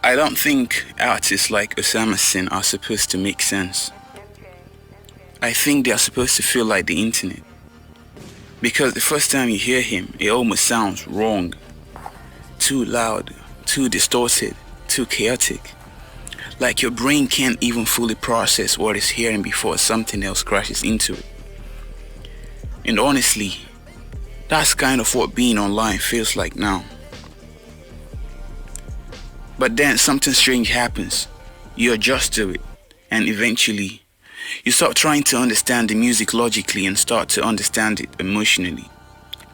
I don't think artists like Osamason are supposed to make sense. I think they are supposed to feel like the internet. Because the first time you hear him, it almost sounds wrong. Too loud, too distorted, too chaotic. Like your brain can't even fully process what it's hearing before something else crashes into it. And honestly, that's kind of what being online feels like now. But then something strange happens. You adjust to it, and eventually, you stop trying to understand the music logically and start to understand it emotionally.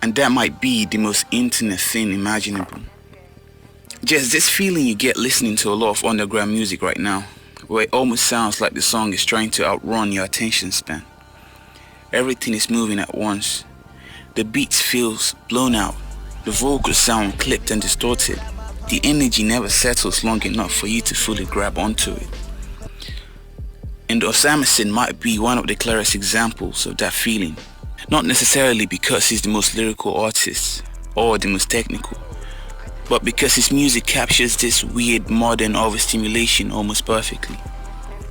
And that might be the most intimate thing imaginable. Just this feeling you get listening to a lot of underground music right now, where it almost sounds like the song is trying to outrun your attention span. Everything is moving at once. The beats feels blown out. The vocals sound clipped and distorted. The energy never settles long enough for you to fully grab onto it. And Osamason might be one of the clearest examples of that feeling. Not necessarily because he's the most lyrical artist or the most technical, but because his music captures this weird modern overstimulation almost perfectly.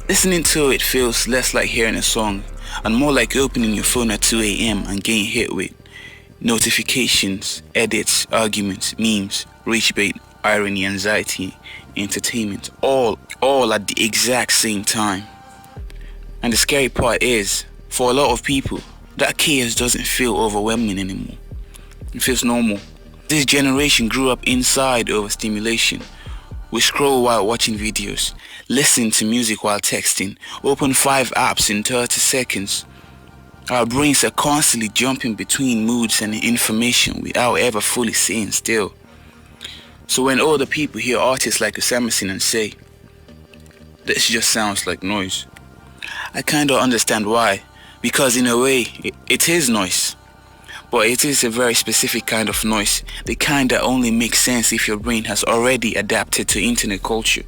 Listening to it feels less like hearing a song and more like opening your phone at 2 a.m. and getting hit with notifications, edits, arguments, memes, rage bait, irony, anxiety, entertainment, all at the exact same time. And the scary part is, for a lot of people, that chaos doesn't feel overwhelming anymore. It feels normal. This generation grew up inside overstimulation. We scroll while watching videos, listen to music while texting, open 5 apps in 30 seconds. Our brains are constantly jumping between moods and information without ever fully sitting still. So when older people hear artists like Osamason and say, "This just sounds like noise," I kinda understand why. Because in a way, it is noise. But it is a very specific kind of noise, the kind that only makes sense if your brain has already adapted to internet culture.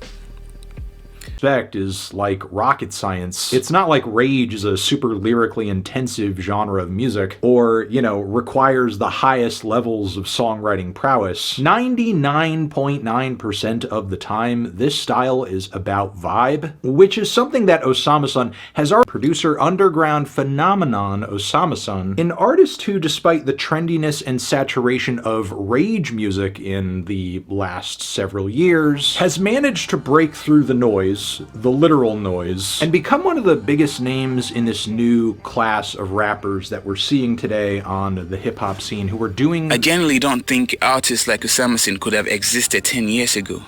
Is like rocket science. It's not like rage is a super lyrically intensive genre of music or, requires the highest levels of songwriting prowess. 99.9% of the time, this style is about vibe, which is something that Osamason has our producer underground phenomenon Osamason, an artist who, despite the trendiness and saturation of rage music in the last several years, has managed to break through the noise, the literal noise, and become one of the biggest names in this new class of rappers that we're seeing today on the hip-hop scene who are doing... I generally don't think artists like Osamason could have existed 10 years ago.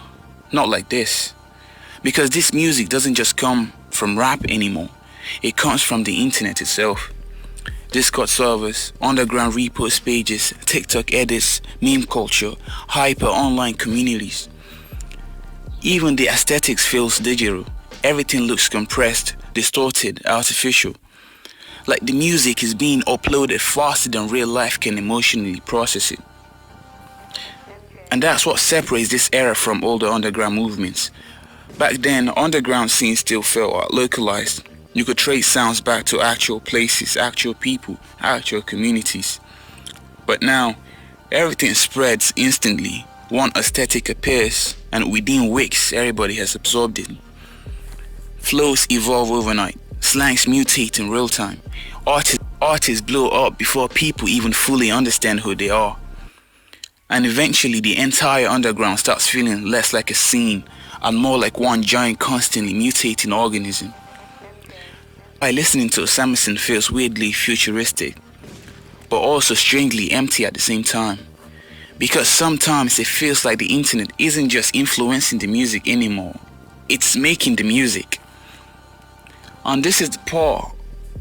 Not like this. Because this music doesn't just come from rap anymore. It comes from the internet itself. Discord servers, underground repost pages, TikTok edits, meme culture, hyper online communities. Even the aesthetics feels digital. Everything looks compressed, distorted, artificial. Like the music is being uploaded faster than real life can emotionally process it. And that's what separates this era from older underground movements. Back then, underground scenes still felt localized. You could trace sounds back to actual places, actual people, actual communities. But now, everything spreads instantly. One aesthetic appears, and within weeks, everybody has absorbed it. Flows evolve overnight. Slangs mutate in real time. Artists blow up before people even fully understand who they are. And eventually, the entire underground starts feeling less like a scene and more like one giant, constantly mutating organism. By listening to Osamason feels weirdly futuristic, but also strangely empty at the same time. Because sometimes it feels like the internet isn't just influencing the music anymore, it's making the music. And this is the part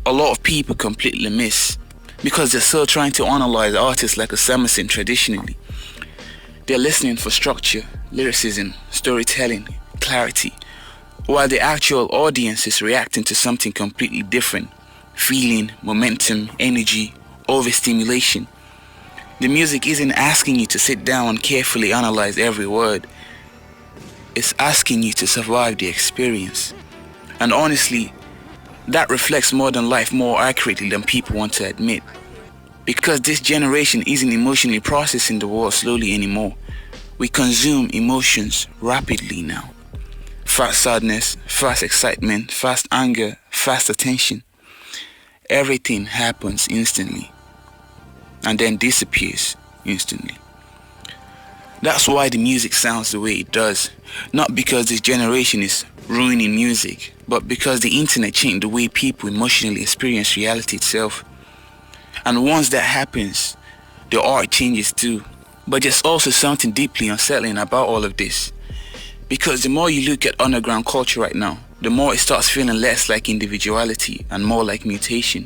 a lot of people completely miss, because they're still trying to analyze artists like Osamason traditionally. They're listening for structure, lyricism, storytelling, clarity, while the actual audience is reacting to something completely different. Feeling, momentum, energy, overstimulation. The music isn't asking you to sit down and carefully analyze every word. It's asking you to survive the experience. And honestly, that reflects modern life more accurately than people want to admit. Because this generation isn't emotionally processing the world slowly anymore. We consume emotions rapidly now. Fast sadness, fast excitement, fast anger, fast attention. Everything happens instantly and then disappears instantly. That's why the music sounds the way it does. Not because this generation is ruining music, but because the internet changed the way people emotionally experience reality itself. And once that happens, the art changes too. But there's also something deeply unsettling about all of this. Because the more you look at underground culture right now, the more it starts feeling less like individuality and more like mutation.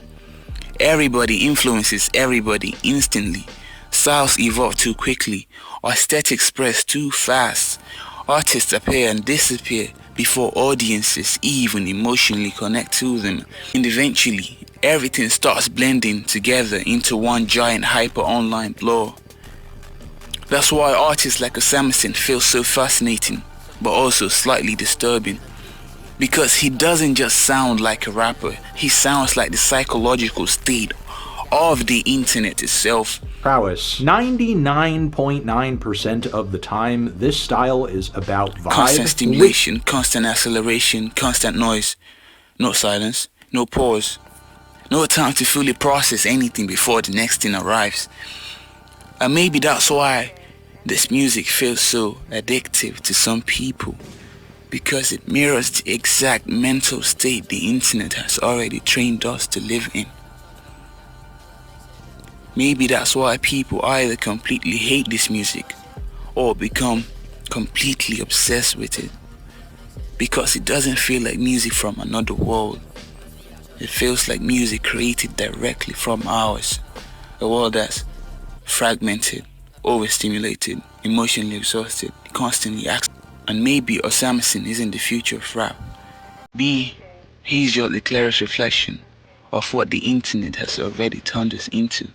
Everybody influences everybody instantly. Styles evolve too quickly. Aesthetics spread too fast. Artists appear and disappear before audiences even emotionally connect to them. And eventually, everything starts blending together into one giant hyper-online blur. That's why artists like Osamason feel so fascinating, but also slightly disturbing. Because he doesn't just sound like a rapper, he sounds like the psychological state of the internet itself. Prowess. 99.9% of the time, this style is about Constant vibe, stimulation, constant acceleration, constant noise. No silence, no pause. No time to fully process anything before the next thing arrives. And maybe that's why this music feels so addictive to some people. Because it mirrors the exact mental state the internet has already trained us to live in. Maybe that's why people either completely hate this music or become completely obsessed with it. Because it doesn't feel like music from another world. It feels like music created directly from ours. A world that's fragmented, overstimulated, emotionally exhausted, constantly active. And maybe Osamason isn't the future of rap. He's just the clearest reflection of what the internet has already turned us into.